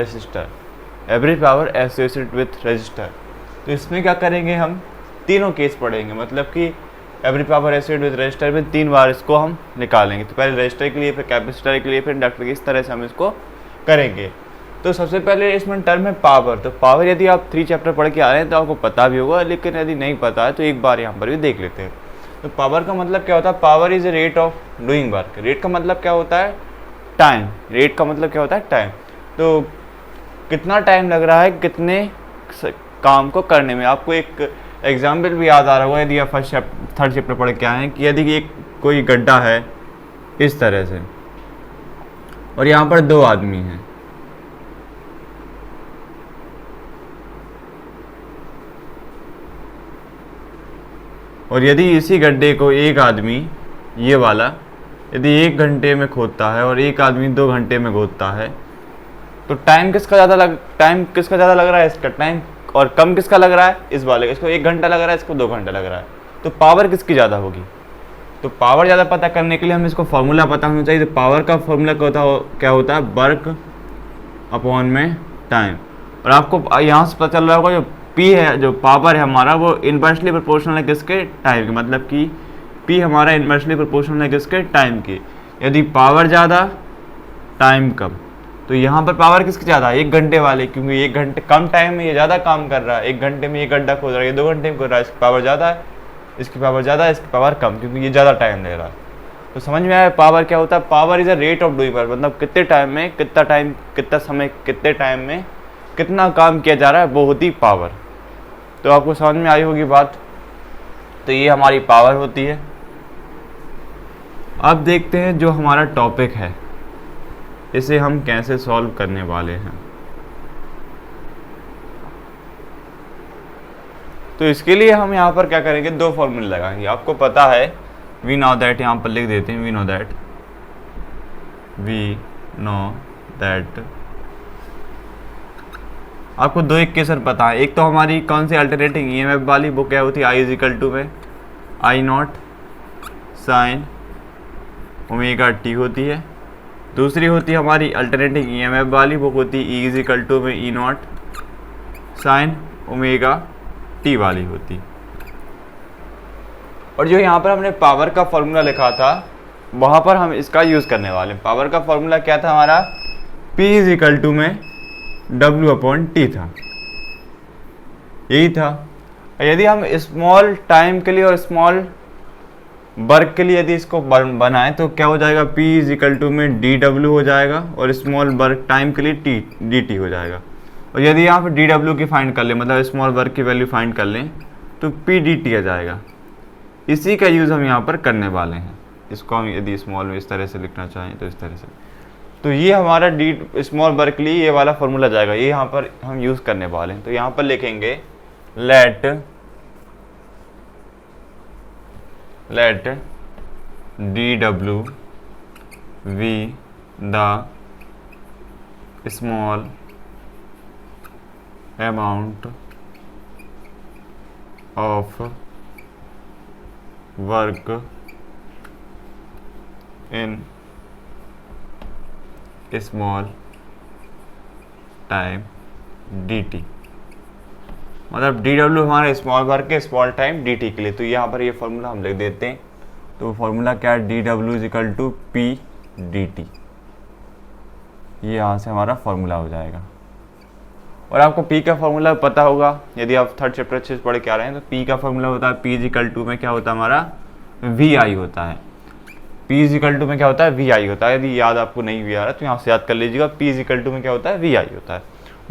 Register, every power associated with register. तो इसमें क्या करेंगे, हम तीनों केस पढ़ेंगे, मतलब कि every power associated with register में 3 बार इसको हम निकालेंगे। तो पहले रजिस्टर के लिए, फिर कैपेसिटर के लिए, फिर इंडक्टर के, इस तरह से हम इसको करेंगे। तो सबसे पहले इसमें टर्म है पावर। तो पावर यदि आप 3 चैप्टर पढ़ के आ रहे हैं तो आपको पता भी होगा, लेकिन यदि नहीं पता है तो एक बार यहाँ पर भी देख लेते हैं। तो पावर का मतलब क्या होता है, power is a rate of doing work. Rate का मतलब क्या होता है, टाइम। रेट का मतलब क्या होता है, टाइम। तो कितना टाइम लग रहा है कितने काम को करने में। आपको एक एग्जाम्पल भी याद आ रहा होगा, यदि आप थर्ड चैप्टर पढ़ के आए हैं, कि यदि एक कोई गड्ढा है इस तरह से और यहाँ पर 2 आदमी हैं, और यदि इसी गड्ढे को एक आदमी, ये वाला, यदि 1 घंटे में खोदता है और एक आदमी 2 घंटे में खोदता है, तो टाइम किसका ज़्यादा लग रहा है, इसका टाइम, और कम किसका लग रहा है, इस वाले का। इसको 1 घंटा लग रहा है, इसको 2 घंटा लग रहा है। तो पावर किसकी ज़्यादा होगी। तो पावर ज़्यादा पता करने के लिए हमें इसको फॉर्मूला पता होना चाहिए। तो पावर का फॉर्मूला क्या होता है, वर्क अपॉन में टाइम। और आपको यहाँ से पता चल रहा होगा, जो पी है, जो पावर है हमारा, वो इनवर्सली प्रोपोर्शनल है किसके, टाइम के। मतलब कि पी हमारा इनवर्सली प्रोपोर्शनल है किसके, टाइम के। यदि पावर ज़्यादा टाइम कम, तो यहाँ पर पावर किसकी ज़्यादा है, 1 घंटे वाले, क्योंकि 1 घंटे कम टाइम में ये ज़्यादा काम कर रहा है। 1 घंटे में ये गड्ढा खोद रहा है, ये 2 घंटे में खोद रहा है, इसकी पावर ज़्यादा है, इसकी पावर ज़्यादा है, इसकी पावर कम, क्योंकि ये ज़्यादा टाइम ले रहा है। तो समझ में आया पावर क्या होता है। Power is a rate of doing work, मतलब कितने टाइम में कितना समय, कितने टाइम में कितना काम किया जा रहा है, वो होती पावर। तो आपको समझ में आई होगी बात। तो ये हमारी पावर होती है। अब देखते हैं जो हमारा टॉपिक है, इसे हम कैसे सॉल्व करने वाले हैं। तो इसके लिए हम यहाँ पर क्या करेंगे, 2 फॉर्मूले लगाएंगे। आपको पता है, वी नो दैट, यहाँ पर लिख देते हैं, वी नो दैट। आपको 2 इक्वेशन पता है। एक तो हमारी कौन सी अल्टरनेटिंग ईएमएफ वाली, वो क्या होती है, आई इज इक्वल टू में आई नॉट साइन ओमेगा टी होती है। दूसरी होती है हमारी अल्टरनेटिंग ईएमएफ वाली, वो होती है ई इज इक्वल टू में ई नॉट साइन ओमेगा टी वाली होती। और जो यहाँ पर हमने पावर का फॉर्मूला लिखा था, वहाँ पर हम इसका यूज़ करने वाले हैं। पावर का फॉर्मूला क्या था हमारा, P इज इक्वल टू में W अपॉन टी था, यही था। यदि हम स्मॉल टाइम के लिए और स्मॉल वर्क के लिए यदि इसको बनाएं तो क्या हो जाएगा, P इज इक्वल टू में DW हो जाएगा, और स्मॉल वर्क टाइम के लिए DT हो जाएगा। और यदि यहाँ पर DW की फाइंड कर लें, मतलब स्मॉल वर्क की वैल्यू फाइंड कर लें, तो PDT आ जाएगा। इसी का यूज़ हम यहाँ पर करने वाले हैं। इसको हम यदि स्मॉल में इस तरह से लिखना चाहें तो इस तरह से। तो ये हमारा स्मॉल वर्क के लिए ये वाला फॉर्मूला जाएगा, ये यहाँ पर हम यूज़ करने वाले हैं। तो यहाँ पर लिखेंगे let DW be the small amount of work in small time dt। मतलब DW हमारा स्मॉल वर्क है, स्मॉल टाइम dt के लिए। तो यहाँ पर ये फॉर्मूला हम लिख देते हैं। तो फॉर्मूला क्या है, DW is equal to P dt। ये यहाँ से हमारा फॉर्मूला हो जाएगा। और आपको P का फॉर्मूला पता होगा, यदि आप थर्ड चैप्टर अच्छे से पढ़ के आ रहे हैं तो P का फॉर्मूला होता है, P इज इक्वल टू में क्या होता है हमारा, VI होता है। P इज इक्वल टू में क्या होता है, VI होता है। यदि याद आपको नहीं भी आ रहा तो यहाँ से याद कर लीजिएगा, P इज इक्वल टू में क्या होता है, VI होता है।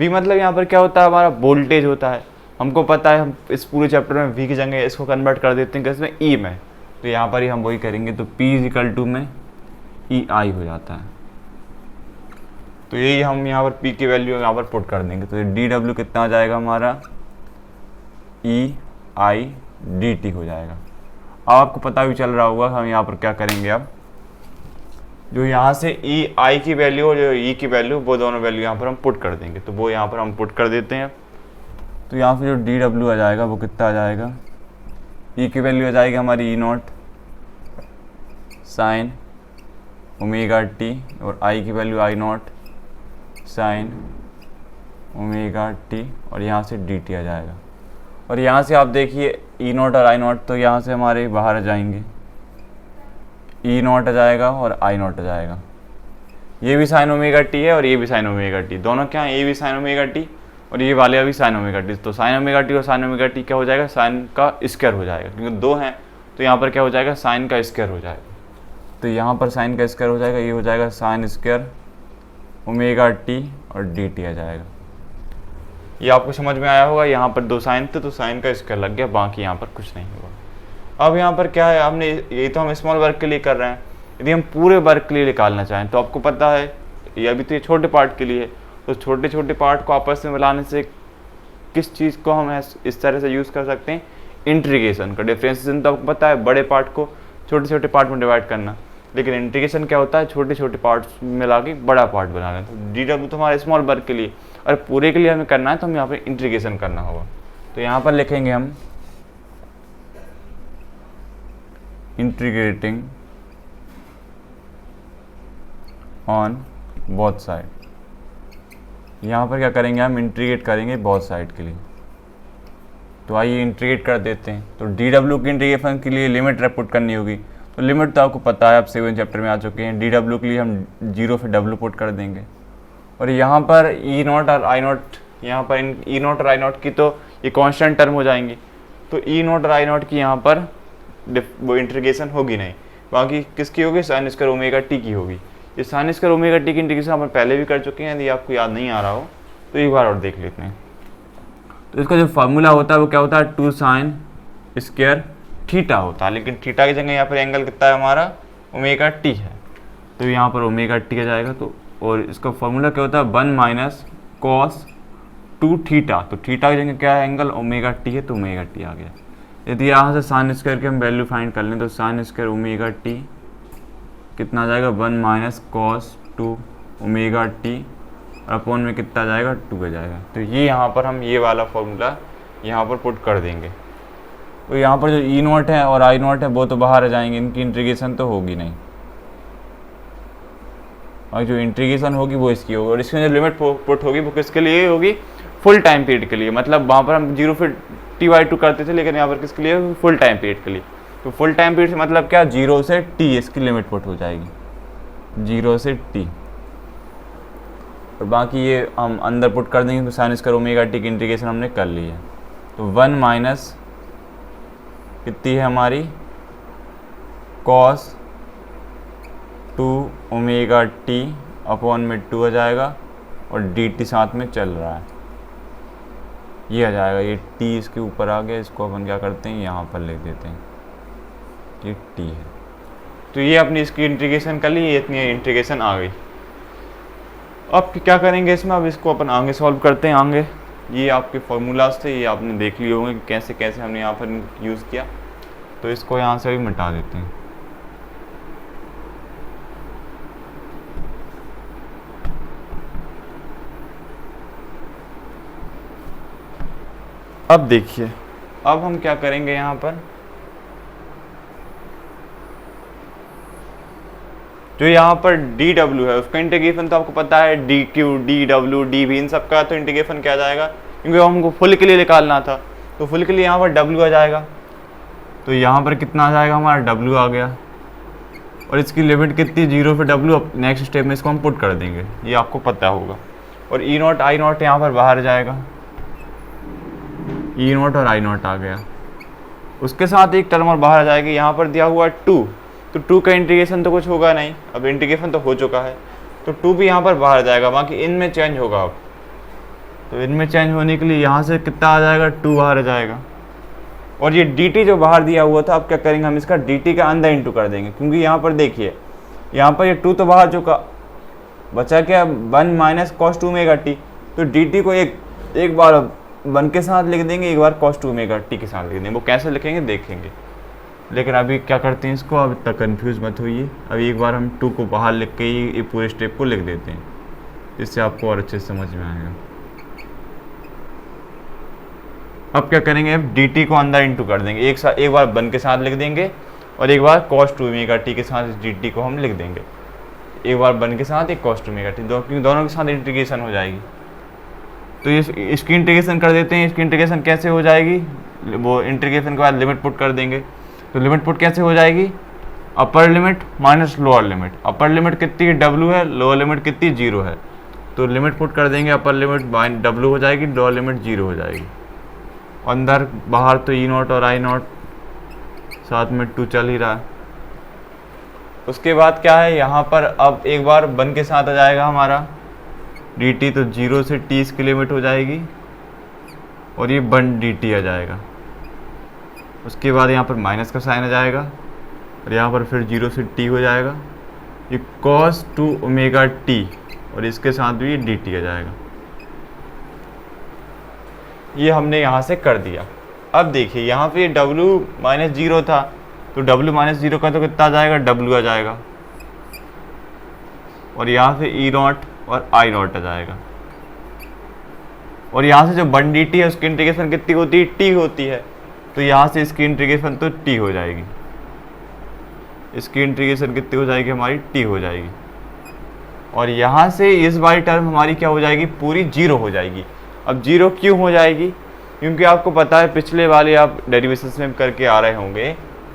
V मतलब यहाँ पर क्या होता है, हमारा वोल्टेज होता है। हमको पता है, हम इस पूरे चैप्टर में V की जगह इसको कन्वर्ट कर देते हैं किसमें, E में। तो यहाँ पर ही हम वही करेंगे। तो P इज इक्वल टू में EI हो जाता है। तो यही हम यहाँ पर P की वैल्यू यहाँ पर पुट कर देंगे। तो DW कितना आ जाएगा हमारा, EI dt हो जाएगा। अब आपको पता भी चल रहा होगा हम यहाँ पर क्या करेंगे। अब जो यहाँ से EI की वैल्यू और जो E की वैल्यू, वो दोनों वैल्यू यहाँ पर हम पुट कर देंगे। तो वो यहाँ पर हम पुट कर देते हैं। तो यहाँ पर जो DW आ जाएगा वो कितना आ जाएगा, E की वैल्यू आ जाएगी हमारी E not sine omega T, और I की value I not sine omega T और यहाँ से डी टी आ जाएगा। और यहाँ से आप देखिए ई नॉट और आई नॉट तो यहाँ से हमारे बाहर आ जाएंगे, ई नॉट आ जाएगा और आई नॉट आ जाएगा। ये भी साइन ओमेगा टी है और ये भी साइन ओमेगा टी, दोनों क्या है, ये भी साइन ओमेगा टी और ये वाले भी साइन ओमेगा टी। तो साइन ओमेगा टी और साइन ओमेगा टी क्या हो जाएगा, साइन का स्क्वायर हो जाएगा, क्योंकि दो हैं तो यहाँ पर क्या हो जाएगा, साइन का स्क्वायर हो जाएगा। तो यहाँ पर साइन का स्क्वायर हो जाएगा, ये हो जाएगा साइन स्क्वायर ओमेगा टी और डी टी आ जाएगा। ये आपको समझ में आया होगा, यहाँ पर दो साइन थे तो साइन का स्क्वायर लग गया, बाकी यहाँ पर कुछ नहीं होगा। अब यहाँ पर क्या है, हमने ये तो हम स्मॉल वर्क के लिए कर रहे हैं, यदि हम पूरे वर्क के लिए निकालना चाहें तो आपको पता है ये अभी तो ये छोटे पार्ट के लिए है, तो छोटे छोटे पार्ट को आपस में मिलाने से किस चीज़ को हम इस तरह से यूज़ कर सकते हैं, इंटीग्रेशन का। डिफ्रेंशिएशन तो आपको पता है बड़े पार्ट को छोटे छोटे पार्ट में डिवाइड करना, लेकिन इंटीग्रेशन क्या होता है, छोटे छोटे पार्ट्स मिला के बड़ा पार्ट बना लें। तो डी डब्ल्यू तो हमारे स्मॉल वर्क के लिए, और पूरे के लिए हमें करना है तो हम यहाँ पर इंटीग्रेशन करना होगा। तो यहाँ पर लिखेंगे हम इंटीग्रेटिंग ऑन बोथ साइड। यहाँ पर क्या करेंगे, हम इंटीग्रेट करेंगे बोथ साइड के लिए। तो आइए इंटीग्रेट कर देते हैं। तो डी डब्ल्यू की इंटीग्रेशन के लिए लिमिट पुट करनी होगी, तो लिमिट तो आपको पता है, आप 7 चैप्टर में आ चुके हैं। डी डब्ल्यू के लिए हम 0 फिर डब्ल्यू पुट कर देंगे। और यहाँ पर ई नॉट और आई नॉट, यहाँ पर इन ई नॉट और आई नॉट की तो ये कांस्टेंट टर्म हो जाएंगी, तो ई नॉट और आई नॉट की यहाँ पर वो इंटीग्रेशन होगी नहीं, बाकी किसकी होगी, साइन स्क्वायर ओमेगा टी की होगी। ये साइन स्क्वायर ओमेगा टी की इंटीग्रेशन अपन पहले भी कर चुके हैं, यदि आपको याद नहीं आ रहा हो तो एक बार और देख लेते हैं। तो इसका जो फार्मूला होता है वो क्या होता है, 2 साइन स्क्वायर थीटा होता है, लेकिन थीटा की जगह यहाँ पर एंगल कितना है हमारा, ओमेगा टी है, तो यहाँ पर ओमेगा टी आ जाएगा। तो और इसका फार्मूला क्या होता है, 1 माइनस कॉस 2 थीटा, तो थीटा की जगह क्या है एंगल, ओमेगा टी है, तो ओमेगा टी आ गया। यदि यहाँ से साइन स्क्वायर की हम वैल्यू फाइंड कर लें तो साइन स्क्वायर ओमेगा टी कितना आ जाएगा, 1 माइनस कॉस 2 ओमेगा टी और अपॉन में कितना आ जाएगा, 2 आ जाएगा। तो ये यहाँ पर हम ये वाला फॉर्मूला यहाँ पर पुट कर देंगे। तो यहाँ पर जो ई नॉट है और आई नॉट है वो तो बाहर आ जाएंगे, इनकी इंटीग्रेशन तो होगी नहीं, और जो इंटीग्रेशन होगी वो इसकी होगी। और इसमें जो लिमिट पुट होगी वो किसके लिए होगी, फुल टाइम पीरियड के लिए। मतलब वहाँ पर हम 0 फिर t/2 करते थे, लेकिन यहाँ पर किसके लिए, फुल टाइम पीरियड के लिए। तो फुल टाइम पीरियड से मतलब क्या, 0 से t इसकी लिमिट पुट हो जाएगी, 0 से t। और बाकी ये हम अंदर पुट कर देंगे, तो साइन स्क्वायर ओमेगा टी की इंटीग्रेशन हमने कर ली है। तो 1 माइनस कितनी है हमारी, कॉस 2 ओमेगा टी अपॉन में 2 आ जाएगा, और डी टी साथ में चल रहा है, ये आ जाएगा। ये टी इसके ऊपर आ गया, इसको अपन क्या करते हैं यहाँ पर लिख देते हैं, ये टी है। तो ये अपनी इसकी इंटीग्रेशन कर ली, ये इतनी इंटीग्रेशन आ गई। अब क्या करेंगे इसमें, अब इसको अपन आगे सॉल्व करते हैं। आगे ये आपके फॉर्मूलाज थे, ये आपने देख लिए होंगे कि कैसे कैसे हमने यहाँ पर यूज़ किया। तो इसको यहाँ से भी मिटा देते हैं। अब देखिए, अब हम क्या करेंगे यहाँ पर, जो यहाँ पर डी डब्ल्यू है उसका इंटीग्रेशन तो आपको पता है, D Q D W D भी, इन सब का तो इंटीग्रेशन क्या आ जाएगा, क्योंकि हमको फुल के लिए निकालना था, तो फुल के लिए यहाँ पर डब्ल्यू आ जाएगा। तो यहाँ पर कितना आ जाएगा हमारा, डब्ल्यू आ गया। और इसकी लिमिट कितनी, 0 फिर डब्ल्यू, नेक्स्ट स्टेप में इसको हम पुट कर देंगे, ये आपको पता होगा। और ई नॉट आई नॉट यहाँ पर बाहर जाएगा, ई नॉट और आई नॉट आ गया। उसके साथ एक टर्म और बाहर आ जाएगी, यहाँ पर दिया हुआ 2, तो 2 का इंटीग्रेशन तो कुछ होगा नहीं, अब इंटीग्रेशन तो हो चुका है, तो 2 भी यहाँ पर बाहर जाएगा, बाकी इनमें चेंज होगा। अब तो इनमें चेंज होने के लिए यहाँ से कितना आ जाएगा, 2 बाहर आ जाएगा। और ये dt जो बाहर दिया हुआ था, अब क्या करेंगे हम, इसका dt का अंदर इंटू कर देंगे, क्योंकि यहाँ पर देखिए, यहाँ पर ये 2 तो बाहर चुका, बचा क्या, 1 माइनस कॉस 2 ओमेगा टी। तो dt को एक बार 1 के साथ लिख देंगे, एक बार कॉस 2 ओमेगा टी के साथ लिख देंगे। वो कैसे लिखेंगे देखेंगे, लेकिन अभी क्या करते हैं इसको, अब इतना कन्फ्यूज़ मत होइए। अभी एक बार हम 2 को बाहर लिख के ही ये पूरे स्टेप को लिख देते हैं, इससे आपको और अच्छे से समझ में आएगा। अब क्या करेंगे, अब dt को अंदर इंटू कर देंगे, एक बार 1 के साथ लिख देंगे, और एक बार cos 2 ओमेगा टी के साथ dt को हम लिख देंगे। एक बार 1 के साथ, एक cos 2 ओमेगा टी, क्योंकि दोनों के साथ इंटीग्रेशन हो जाएगी। तो इसकी इंटीग्रेशन कर देते हैं। इसकी इंटीग्रेशन कैसे हो जाएगी, वो इंटीग्रेशन के बाद लिमिट पुट कर देंगे। तो लिमिट पुट कैसे हो जाएगी, upper limit minus lower limit. Upper limit कितनी W है, लोअर लिमिट कितनी 0 है। तो लिमिट पुट कर देंगे, अपर लिमिट W हो जाएगी, लोअर लिमिट 0 हो जाएगी। अंदर बाहर तो E0 और I0 साथ में 2 चल ही रहा है। उसके बाद क्या है, यहाँ पर अब एक बार 1 के साथ आ जाएगा हमारा dt, तो 0 से t इसकी लिमिट हो जाएगी और ये 1 dt आ जाएगा। उसके बाद यहाँ पर माइनस का साइन आ जाएगा और यहाँ पर फिर 0 से t हो जाएगा, ये cos 2 ओमेगा t और इसके साथ भी ये dt आ जाएगा। ये हमने यहाँ से कर दिया। अब देखिए यहाँ पे w माइनस 0 था, तो w माइनस 0 का तो कितना आ जाएगा, w आ जाएगा और यहाँ से E0 और I0 आ जाएगा। और यहाँ से जो 1 dt है उसकी इंटीग्रेशन कितनी होती है, t होती है। तो यहाँ से इसकी इंटीग्रेशन तो t हो जाएगी, इसकी इंटीग्रेशन कितनी हो जाएगी हमारी, t हो जाएगी। और यहाँ से इस वाली टर्म हमारी क्या हो जाएगी, पूरी 0 हो जाएगी। अब 0 क्यों हो जाएगी, क्योंकि आपको पता है पिछले वाले आप डेरिवेशंस में करके आ रहे होंगे,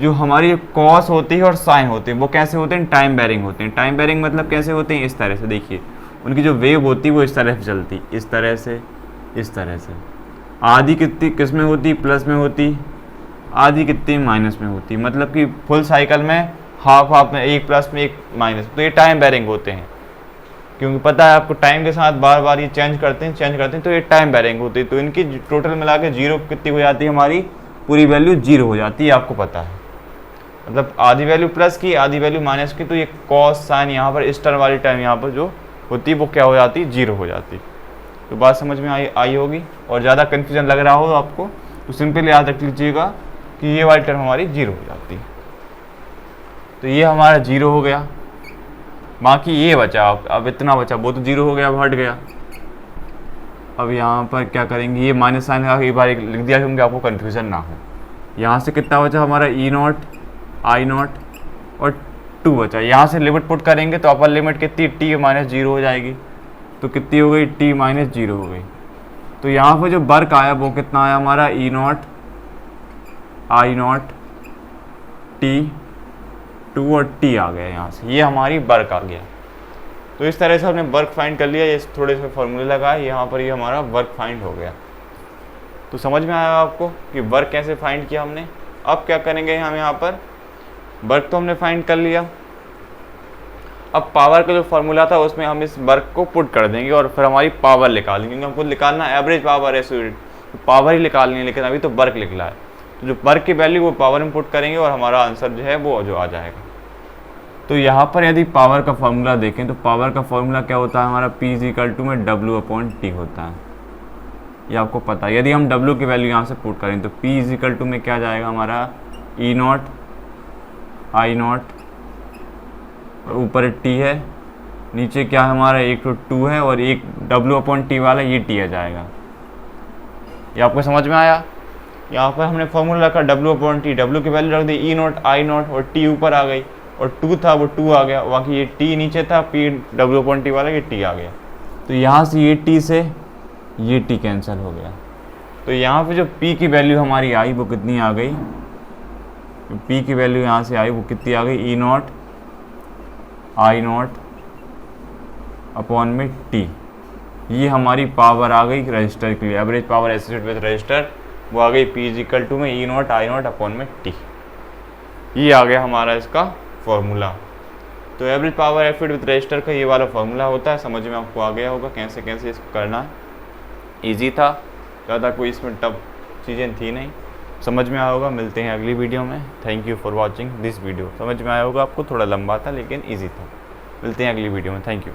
जो हमारी कॉस होती है और साइन होते हैं वो कैसे होते हैं, टाइम बेरिंग होते हैं। टाइम बेरिंग मतलब कैसे होते हैं, इस तरह से देखिए, उनकी जो वेव होती है वो इस तरह से चलती, इस तरह से, इस तरह से। आधी कितनी किस में होती, प्लस में होती, आधी कितनी माइनस में होती, मतलब कि फुल साइकिल में हाफ हाफ में, एक प्लस में एक माइनस। तो ये टाइम बेरिंग होते हैं, क्योंकि पता है आपको टाइम के साथ बार बार ये चेंज करते हैं, तो ये टाइम बेरिंग होती है। तो इनकी टोटल मिला के 0 कितनी हो जाती है, हमारी पूरी वैल्यू 0 हो जाती है, आपको पता है। मतलब आधी वैल्यू प्लस की, आधी वैल्यू माइनस की, तो ये कॉस साइन यहाँ पर इस टर्म वाली टाइम यहाँ पर जो होती है वो क्या हो जाती है, 0 हो जाती। तो बात समझ में आई होगी। और ज़्यादा कन्फ्यूजन लग रहा हो आपको तो सिंपली याद रख लीजिएगा कि ये वाली टर्म हमारी 0 हो जाती है। तो ये हमारा 0 हो गया, बाकी ये बचा, अब इतना बचा, वो तो 0 हो गया, अब हट गया। अब यहाँ पर क्या करेंगे, ये माइनस साइन का एक बार लिख दिया क्योंकि आपको कन्फ्यूजन ना हो। यहाँ से कितना बचा हमारा, E0 I0 और 2 बचा। यहाँ से लिमिट पुट करेंगे तो अपर लिमिट कितनी, t माइनस 0 हो जाएगी। तो कितनी हो गई, t माइनस 0 हो गई। तो यहाँ पर जो वर्क आया वो कितना आया हमारा, E0 I0 t 2 और t आ गया यहाँ से, ये हमारी वर्क आ गया। तो इस तरह से हमने वर्क फाइंड कर लिया, ये थोड़े से फॉर्मूले लगाए, यहाँ पर ये हमारा वर्क फाइंड हो गया। तो समझ में आया आपको कि वर्क कैसे फाइंड किया हमने। अब क्या करेंगे हम, यहाँ पर वर्क तो हमने फाइंड कर लिया, अब पावर का जो फॉर्मूला था उसमें हम इस वर्क को पुट कर देंगे और फिर हमारी पावर निकालेंगे, क्योंकि हमको निकालना एवरेज पावर है, तो पावर ही निकालनी है, लेकिन अभी तो वर्क निकला है। तो जो वर्क की वैल्यू वो पावर में पुट करेंगे और हमारा आंसर जो है वो जो आ जाएगा। तो यहाँ पर यदि पावर का फॉर्मूला देखें तो पावर का फॉर्मूला क्या होता है हमारा, P में W/T होता है, ये आपको पता है। यदि हम W की वैल्यू यहाँ से पुट करें तो P में क्या जाएगा हमारा, E0 I0 और ऊपर T है, नीचे क्या है हमारा, एक तो 2 है और एक W/T वाला ये T आ जाएगा। ये आपको समझ में आया। यहाँ पर हमने फॉर्मूला रखा W/T, W की वैल्यू रख दी E0 I0 और T ऊपर आ गई, और 2 था वो 2 आ गया, बाकी ये T नीचे था, P W/T वाला ये T आ गया। तो यहाँ से ये T से ये T कैंसिल हो गया। तो यहाँ पे जो P की वैल्यू हमारी आई वो कितनी आ गई, P की वैल्यू यहाँ से आई वो कितनी आ गई, E0 I0 अपॉन में T। ये हमारी पावर आ गई रजिस्टर के लिए, average power associated with register, वो आ गई P में E0 I0 अपॉन में T। ये आ गया हमारा इसका फॉर्मूला। तो average power aphid with register का ये वाला फॉर्मूला होता है। समझ में आपको आ गया होगा कैसे कैसे इसको करना है। इजी था, ज़्यादा कोई इसमें टफ चीज़ें थी नहीं, समझ में आया होगा। मिलते हैं अगली वीडियो में। Thank you for watching this video. समझ में आया होगा आपको, थोड़ा लंबा था लेकिन ईजी था। मिलते हैं अगली वीडियो में। Thank you.